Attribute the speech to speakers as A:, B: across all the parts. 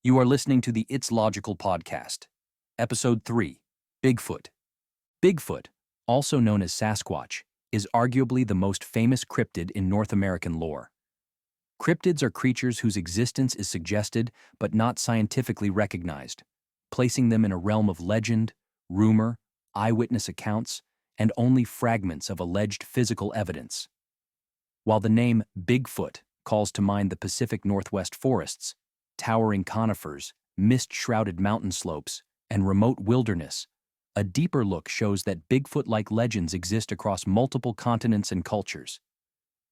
A: You are listening to the It's Logical podcast, Episode 3, Bigfoot. Bigfoot, also known as Sasquatch, is arguably the most famous cryptid in North American lore. Cryptids are creatures whose existence is suggested but not scientifically recognized, placing them in a realm of legend, rumor, eyewitness accounts, and only fragments of alleged physical evidence. While the name Bigfoot calls to mind the Pacific Northwest forests, towering conifers, mist-shrouded mountain slopes, and remote wilderness, a deeper look shows that Bigfoot-like legends exist across multiple continents and cultures.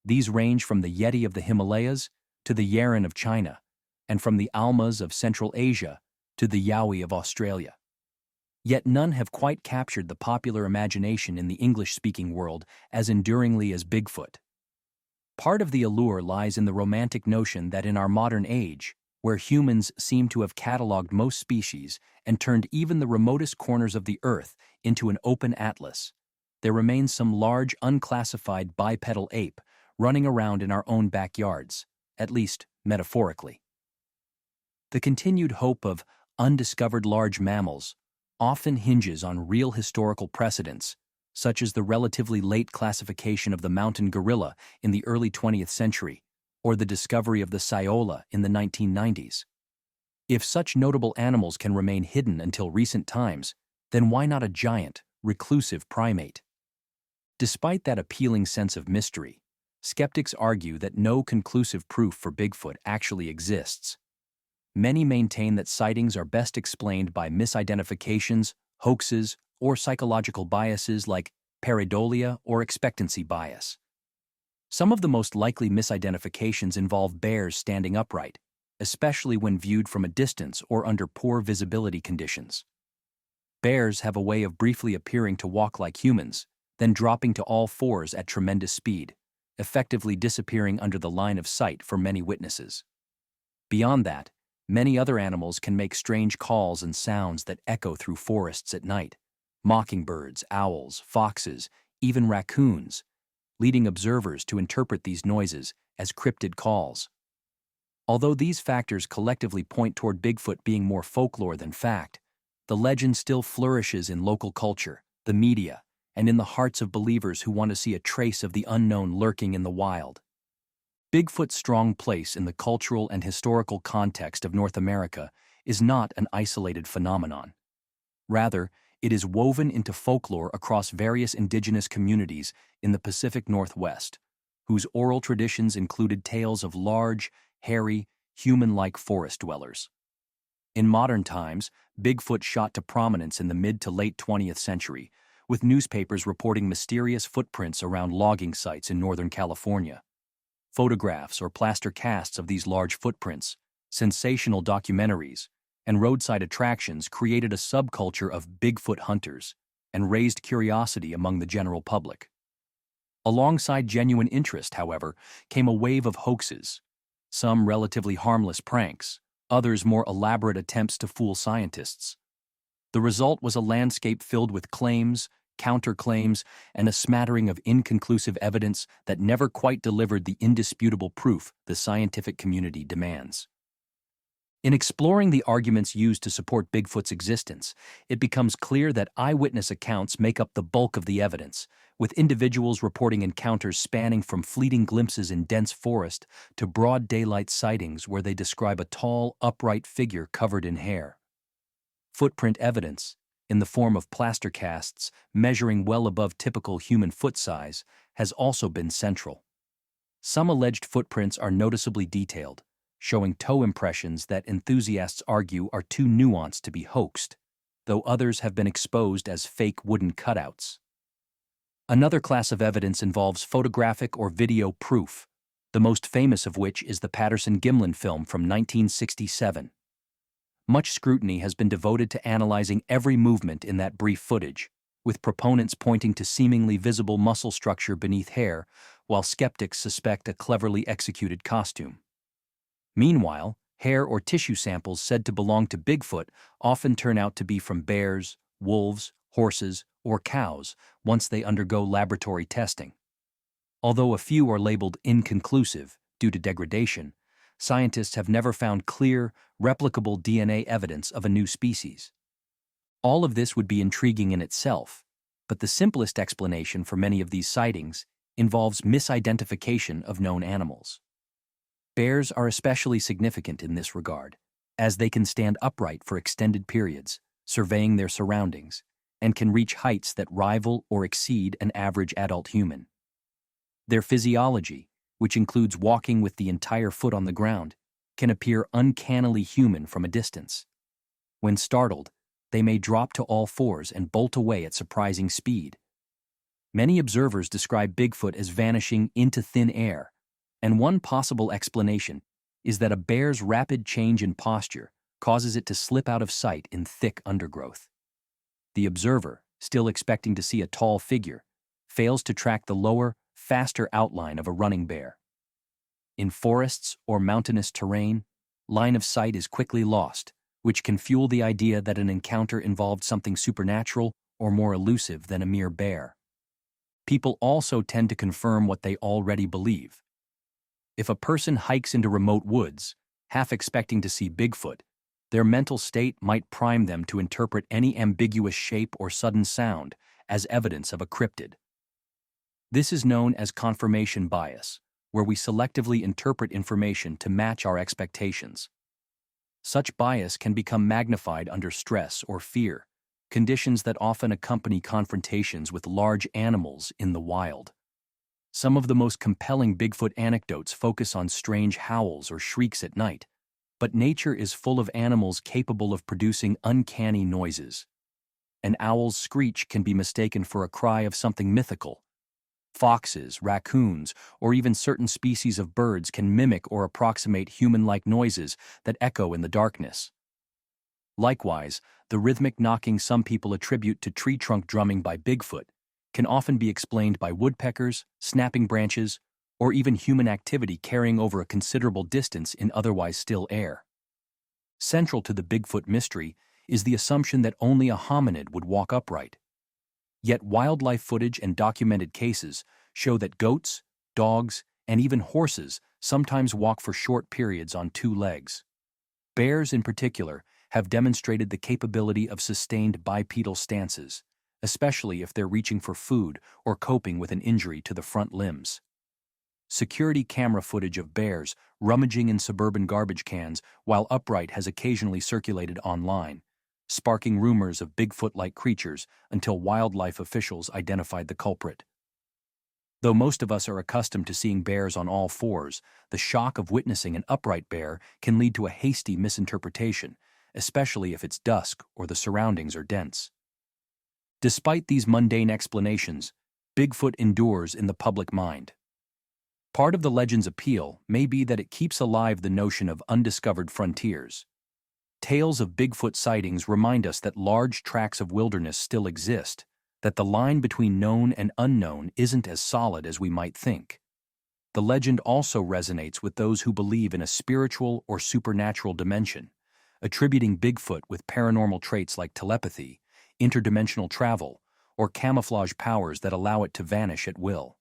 A: These range from the Yeti of the Himalayas to the Yeren of China, and from the Almas of Central Asia to the Yowie of Australia. Yet none have quite captured the popular imagination in the English-speaking world as enduringly as Bigfoot. Part of the allure lies in the romantic notion that in our modern age, where humans seem to have cataloged most species and turned even the remotest corners of the earth into an open atlas, there remains some large unclassified bipedal ape running around in our own backyards, at least metaphorically. The continued hope of undiscovered large mammals often hinges on real historical precedents, such as the relatively late classification of the mountain gorilla in the early 20th century, or the discovery of the saola in the 1990s. If such notable animals can remain hidden until recent times, then why not a giant, reclusive primate? Despite that appealing sense of mystery, skeptics argue that no conclusive proof for Bigfoot actually exists. Many maintain that sightings are best explained by misidentifications, hoaxes, or psychological biases like pareidolia or expectancy bias. Some of the most likely misidentifications involve bears standing upright, especially when viewed from a distance or under poor visibility conditions. Bears have a way of briefly appearing to walk like humans, then dropping to all fours at tremendous speed, effectively disappearing under the line of sight for many witnesses. Beyond that, many other animals can make strange calls and sounds that echo through forests at night: mockingbirds, owls, foxes, even raccoons, leading observers to interpret these noises as cryptid calls. Although these factors collectively point toward Bigfoot being more folklore than fact, the legend still flourishes in local culture, the media, and in the hearts of believers who want to see a trace of the unknown lurking in the wild. Bigfoot's strong place in the cultural and historical context of North America is not an isolated phenomenon. Rather, it is woven into folklore across various indigenous communities in the Pacific Northwest, whose oral traditions included tales of large, hairy, human-like forest dwellers. In modern times, Bigfoot shot to prominence in the mid to late 20th century, with newspapers reporting mysterious footprints around logging sites in Northern California. Photographs or plaster casts of these large footprints, sensational documentaries, and roadside attractions created a subculture of Bigfoot hunters and raised curiosity among the general public. Alongside genuine interest, however, came a wave of hoaxes, some relatively harmless pranks, others more elaborate attempts to fool scientists. The result was a landscape filled with claims, counterclaims, and a smattering of inconclusive evidence that never quite delivered the indisputable proof the scientific community demands. In exploring the arguments used to support Bigfoot's existence, it becomes clear that eyewitness accounts make up the bulk of the evidence, with individuals reporting encounters spanning from fleeting glimpses in dense forest to broad daylight sightings where they describe a tall, upright figure covered in hair. Footprint evidence, in the form of plaster casts measuring well above typical human foot size, has also been central. Some alleged footprints are noticeably detailed, showing toe impressions that enthusiasts argue are too nuanced to be hoaxed, though others have been exposed as fake wooden cutouts. Another class of evidence involves photographic or video proof, the most famous of which is the Patterson-Gimlin film from 1967. Much scrutiny has been devoted to analyzing every movement in that brief footage, with proponents pointing to seemingly visible muscle structure beneath hair, while skeptics suspect a cleverly executed costume. Meanwhile, hair or tissue samples said to belong to Bigfoot often turn out to be from bears, wolves, horses, or cows once they undergo laboratory testing. Although a few are labeled inconclusive due to degradation, scientists have never found clear, replicable DNA evidence of a new species. All of this would be intriguing in itself, but the simplest explanation for many of these sightings involves misidentification of known animals. Bears are especially significant in this regard, as they can stand upright for extended periods, surveying their surroundings, and can reach heights that rival or exceed an average adult human. Their physiology, which includes walking with the entire foot on the ground, can appear uncannily human from a distance. When startled, they may drop to all fours and bolt away at surprising speed. Many observers describe Bigfoot as vanishing into thin air, and one possible explanation is that a bear's rapid change in posture causes it to slip out of sight in thick undergrowth. The observer, still expecting to see a tall figure, fails to track the lower, faster outline of a running bear. In forests or mountainous terrain, line of sight is quickly lost, which can fuel the idea that an encounter involved something supernatural or more elusive than a mere bear. People also tend to confirm what they already believe. If a person hikes into remote woods, half expecting to see Bigfoot, their mental state might prime them to interpret any ambiguous shape or sudden sound as evidence of a cryptid. This is known as confirmation bias, where we selectively interpret information to match our expectations. Such bias can become magnified under stress or fear, conditions that often accompany confrontations with large animals in the wild. Some of the most compelling Bigfoot anecdotes focus on strange howls or shrieks at night, but nature is full of animals capable of producing uncanny noises. An owl's screech can be mistaken for a cry of something mythical. Foxes, raccoons, or even certain species of birds can mimic or approximate human-like noises that echo in the darkness. Likewise, the rhythmic knocking some people attribute to tree trunk drumming by Bigfoot can often be explained by woodpeckers, snapping branches, or even human activity carrying over a considerable distance in otherwise still air. Central to the Bigfoot mystery is the assumption that only a hominid would walk upright. Yet wildlife footage and documented cases show that goats, dogs, and even horses sometimes walk for short periods on two legs. Bears, in particular, have demonstrated the capability of sustained bipedal stances, especially if they're reaching for food or coping with an injury to the front limbs. Security camera footage of bears rummaging in suburban garbage cans while upright has occasionally circulated online, sparking rumors of Bigfoot-like creatures until wildlife officials identified the culprit. Though most of us are accustomed to seeing bears on all fours, the shock of witnessing an upright bear can lead to a hasty misinterpretation, especially if it's dusk or the surroundings are dense. Despite these mundane explanations, Bigfoot endures in the public mind. Part of the legend's appeal may be that it keeps alive the notion of undiscovered frontiers. Tales of Bigfoot sightings remind us that large tracts of wilderness still exist, that the line between known and unknown isn't as solid as we might think. The legend also resonates with those who believe in a spiritual or supernatural dimension, attributing Bigfoot with paranormal traits like telepathy, interdimensional travel, or camouflage powers that allow it to vanish at will.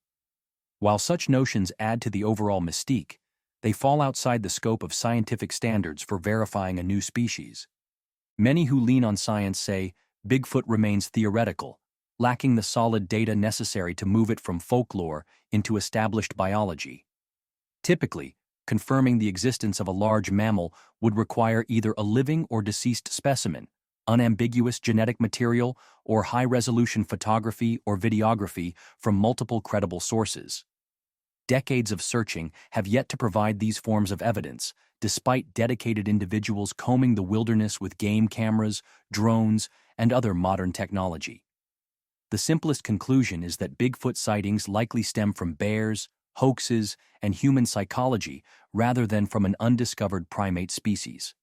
A: While such notions add to the overall mystique, they fall outside the scope of scientific standards for verifying a new species. Many who lean on science say Bigfoot remains theoretical, lacking the solid data necessary to move it from folklore into established biology. Typically, confirming the existence of a large mammal would require either a living or deceased specimen, unambiguous genetic material, or high-resolution photography or videography from multiple credible sources. Decades of searching have yet to provide these forms of evidence, despite dedicated individuals combing the wilderness with game cameras, drones, and other modern technology. The simplest conclusion is that Bigfoot sightings likely stem from bears, hoaxes, and human psychology rather than from an undiscovered primate species.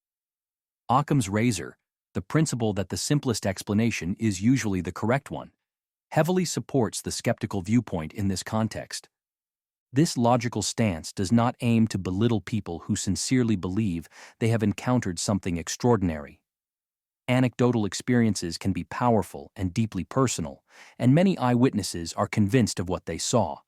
A: Occam's razor, the principle that the simplest explanation is usually the correct one, heavily supports the skeptical viewpoint in this context. This logical stance does not aim to belittle people who sincerely believe they have encountered something extraordinary. Anecdotal experiences can be powerful and deeply personal, and many eyewitnesses are convinced of what they saw.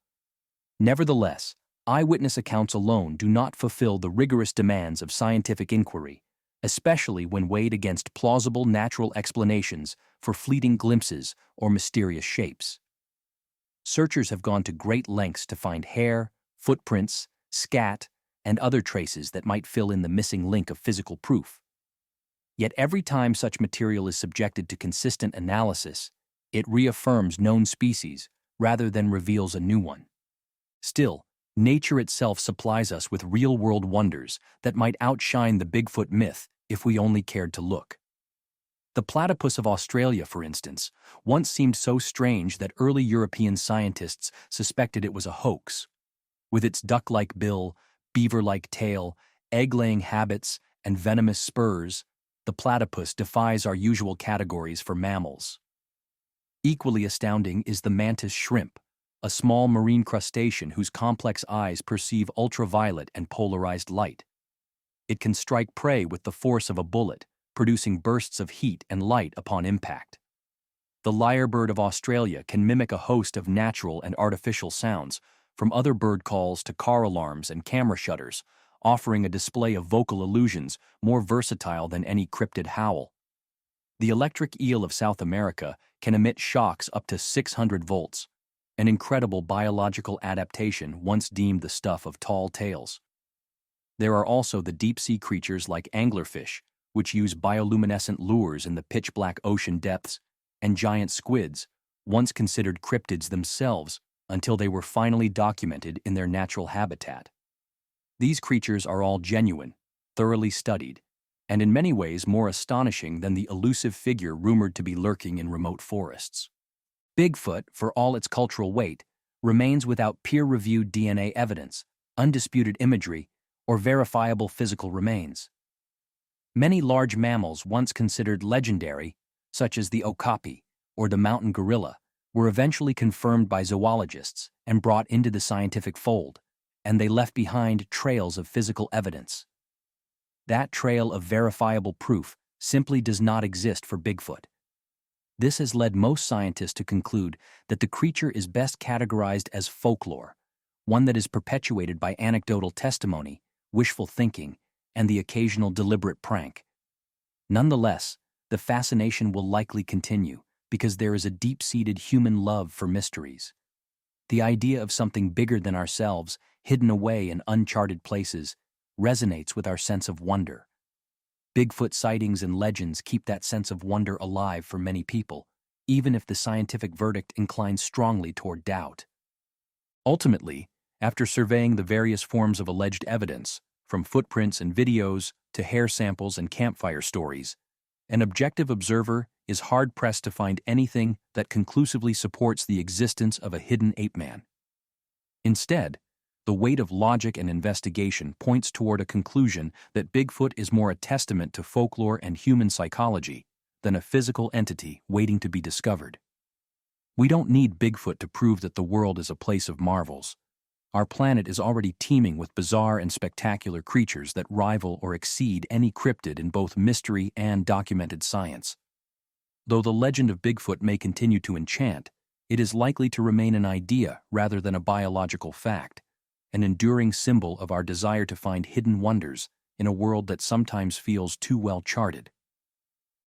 A: Nevertheless, eyewitness accounts alone do not fulfill the rigorous demands of scientific inquiry, especially when weighed against plausible natural explanations for fleeting glimpses or mysterious shapes. Searchers have gone to great lengths to find hair, footprints, scat, and other traces that might fill in the missing link of physical proof. Yet every time such material is subjected to consistent analysis, it reaffirms known species rather than reveals a new one. Still, nature itself supplies us with real-world wonders that might outshine the Bigfoot myth if we only cared to look. The platypus of Australia, for instance, once seemed so strange that early European scientists suspected it was a hoax. With its duck-like bill, beaver-like tail, egg-laying habits, and venomous spurs, the platypus defies our usual categories for mammals. Equally astounding is the mantis shrimp, a small marine crustacean whose complex eyes perceive ultraviolet and polarized light. It can strike prey with the force of a bullet, producing bursts of heat and light upon impact. The lyrebird of Australia can mimic a host of natural and artificial sounds, from other bird calls to car alarms and camera shutters, offering a display of vocal illusions more versatile than any cryptid howl. The electric eel of South America can emit shocks up to 600 volts, an incredible biological adaptation once deemed the stuff of tall tales. There are also the deep-sea creatures like anglerfish, which use bioluminescent lures in the pitch-black ocean depths, and giant squids, once considered cryptids themselves until they were finally documented in their natural habitat. These creatures are all genuine, thoroughly studied, and in many ways more astonishing than the elusive figure rumored to be lurking in remote forests. Bigfoot, for all its cultural weight, remains without peer-reviewed DNA evidence, undisputed imagery, or verifiable physical remains. Many large mammals once considered legendary, such as the okapi or the mountain gorilla, were eventually confirmed by zoologists and brought into the scientific fold, and they left behind trails of physical evidence. That trail of verifiable proof simply does not exist for Bigfoot. This has led most scientists to conclude that the creature is best categorized as folklore, one that is perpetuated by anecdotal testimony, wishful thinking, and the occasional deliberate prank. Nonetheless, the fascination will likely continue because there is a deep-seated human love for mysteries. The idea of something bigger than ourselves, hidden away in uncharted places, resonates with our sense of wonder. Bigfoot sightings and legends keep that sense of wonder alive for many people, even if the scientific verdict inclines strongly toward doubt. Ultimately, after surveying the various forms of alleged evidence, from footprints and videos to hair samples and campfire stories, an objective observer is hard-pressed to find anything that conclusively supports the existence of a hidden ape-man. Instead, the weight of logic and investigation points toward a conclusion that Bigfoot is more a testament to folklore and human psychology than a physical entity waiting to be discovered. We don't need Bigfoot to prove that the world is a place of marvels. Our planet is already teeming with bizarre and spectacular creatures that rival or exceed any cryptid in both mystery and documented science. Though the legend of Bigfoot may continue to enchant, it is likely to remain an idea rather than a biological fact, an enduring symbol of our desire to find hidden wonders in a world that sometimes feels too well charted.